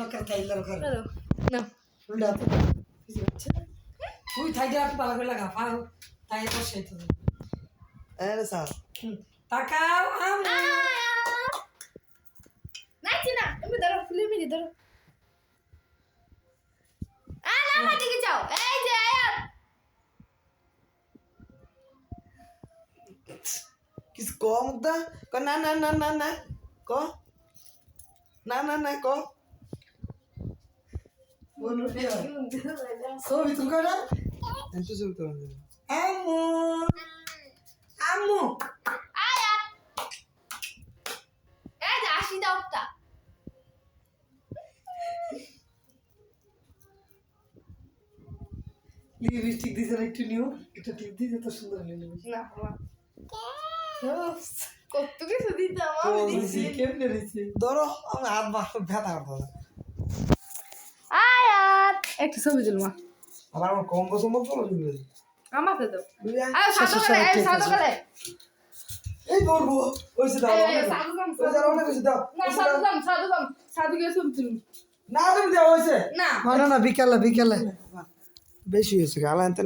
करता है इल्लर कर चलो ना उल्टा तो किसी बच्चे कोई थाई जा के बाला कर लगा फाओ ताई तो शेत अरे साहब ताकाओ आम नहीं चिना তুমি ধরো ফুলে মিলি ধরো না মাটিকে যাও এই যে আয়াত किस को मुद्दा को ना ना ना ना ना को ना ना ना को बोलो दिया सो भी तुम करा ऐसे सब तो आमू आमू আয়াত এই যে আসি দাওটা लिपस्टिक दिस ना एक न्यू এটা টিপ দিতে তো সুন্দর লাগে না মা यस কত কিছু দিতাম আমি দিছি কেমনে রইছে ধরো আমি হাত বাস ব্যথা করতে আয়াত একটু ছবি তুলমা আবার আমার কম বছর মত চলে যাবে আমাকে দাও বুঝা আয় সাদা করে এই করবো ওইসে দাও ওই দাও না কইছে দাও না সাদু কে ছবি তুলুম না তুমি দাও ওইসে না না না বিকালে বেশি হয়েছে আলাদা